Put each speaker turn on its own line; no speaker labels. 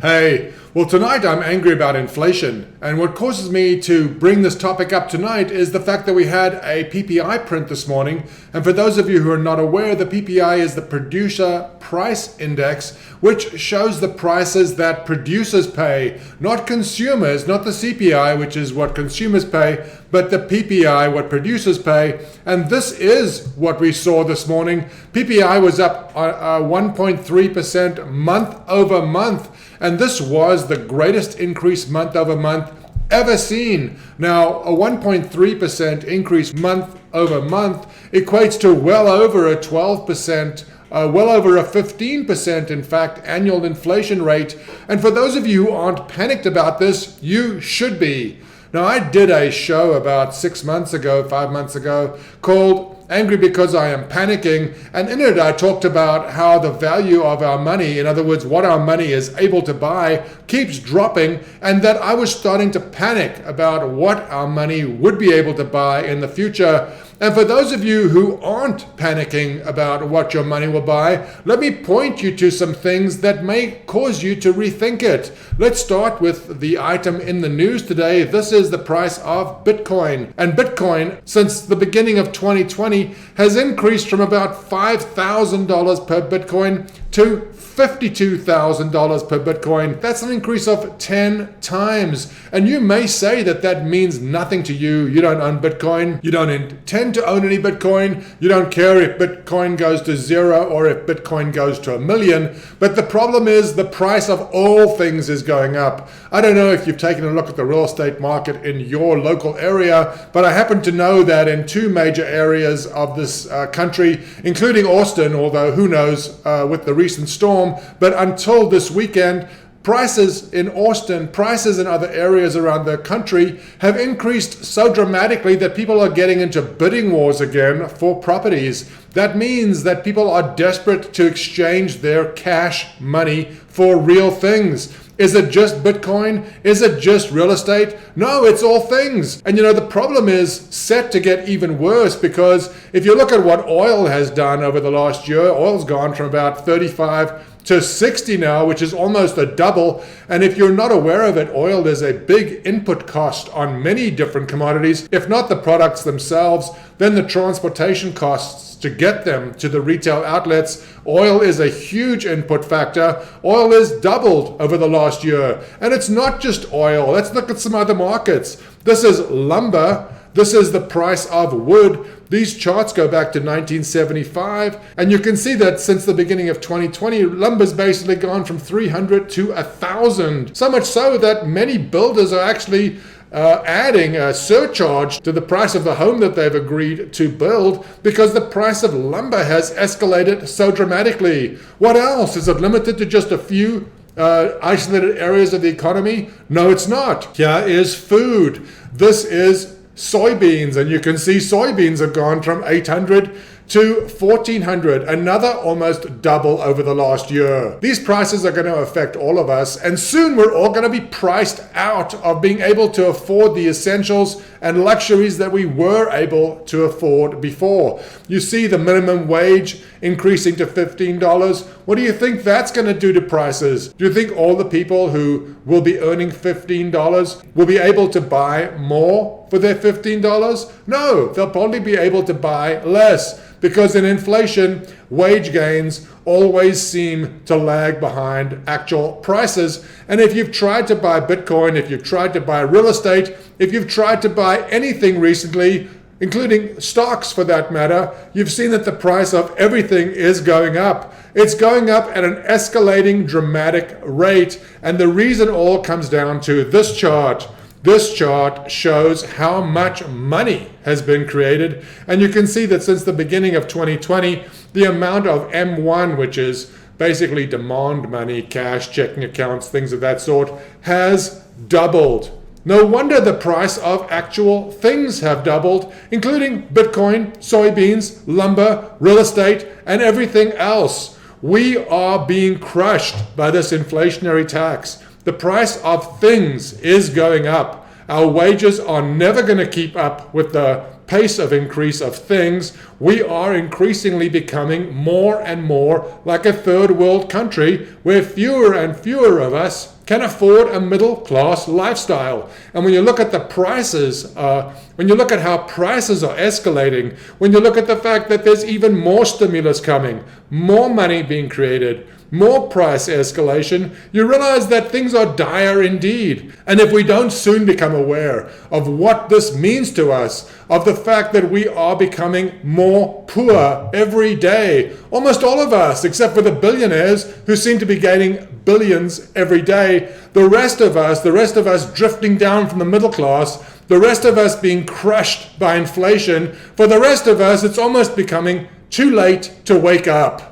Hey, well, tonight I'm angry about inflation, and what causes me to bring this topic up tonight is the fact that we had a PPI print this morning. And for those of you who are not aware, the PPI is the Producer Price Index, which shows the prices that producers pay, not consumers, not the CPI, which is what consumers pay, but the PPI, what producers pay. And this is what we saw this morning. PPI was up 1.3% month over month. And this was the greatest increase month over month ever seen. Now, a 1.3% increase month over month equates to well over a 12%, well over a 15%, in fact, annual inflation rate. And for those of you who aren't panicked about this, you should be. Now, I did a show about 5 months ago, called Angry Because I Am Panicking. And in it, I talked about how the value of our money, in other words, what our money is able to buy, keeps dropping, and that I was starting to panic about what our money would be able to buy in the future. And for those of you who aren't panicking about what your money will buy, let me point you to some things that may cause you to rethink it. Let's start with the item in the news today. This is the price of Bitcoin. And Bitcoin, since the beginning of 2020, has increased from about $5,000 per Bitcoin to $52,000 per Bitcoin. That's an increase of 10 times. And you may say that that means nothing to you. You don't own Bitcoin. You don't intend to own any Bitcoin. You don't care if Bitcoin goes to zero or if Bitcoin goes to 1,000,000. But the problem is the price of all things is going up. I don't know if you've taken a look at the real estate market in your local area, but I happen to know that in two major areas of this country, including Austin, although who knows with the recent storm, but until this weekend, prices in Austin, prices in other areas around the country have increased so dramatically that people are getting into bidding wars again for properties. That means that people are desperate to exchange their cash money for real things. Is it just Bitcoin? Is it just real estate? No, it's all things. And the problem is set to get even worse, because if you look at what oil has done over the last year, oil's gone from about 35 to 60 now, which is almost a double. And if you're not aware of it, oil is a big input cost on many different commodities. If not the products themselves, then the transportation costs to get them to the retail outlets. Oil is a huge input factor. Oil is doubled over the last year. And it's not just oil. Let's look at some other markets. This is lumber. This is the price of wood. These charts go back to 1975, and you can see that since the beginning of 2020, lumber's basically gone from 300 to 1,000. So much so that many builders are actually adding a surcharge to the price of the home that they've agreed to build, because the price of lumber has escalated so dramatically. What else? Is it limited to just a few isolated areas of the economy? No, it's not. Here is food. This is soybeans, and you can see soybeans have gone from 800 to 1,400, another almost double over the last year. These prices are going to affect all of us, and soon we're all going to be priced out of being able to afford the essentials and luxuries that we were able to afford before. You see the minimum wage increasing to $15. What do you think that's going to do to prices? Do you think all the people who will be earning $15 will be able to buy more for their $15? No, they'll probably be able to buy less, because in inflation, wage gains always seem to lag behind actual prices. And if you've tried to buy Bitcoin, if you've tried to buy real estate, if you've tried to buy anything recently, including stocks for that matter, you've seen that the price of everything is going up. It's going up at an escalating dramatic rate. And the reason all comes down to this chart. This chart shows how much money has been created. And you can see that since the beginning of 2020, the amount of M1, which is basically demand money, cash, checking accounts, things of that sort, has doubled. No wonder the price of actual things have doubled, including Bitcoin, soybeans, lumber, real estate, and everything else. We are being crushed by this inflationary tax. The price of things is going up. Our wages are never going to keep up with the pace of increase of things, we are increasingly becoming more and more like a third world country where fewer and fewer of us can afford a middle class lifestyle. And when you look at the prices, when you look at how prices are escalating, when you look at the fact that there's even more stimulus coming, more money being created, more price escalation, you realize that things are dire indeed. And if we don't soon become aware of what this means to us, of the fact that we are becoming more poor every day, almost all of us, except for the billionaires who seem to be gaining billions every day, the rest of us drifting down from the middle class, the rest of us being crushed by inflation, for the rest of us, it's almost becoming too late to wake up.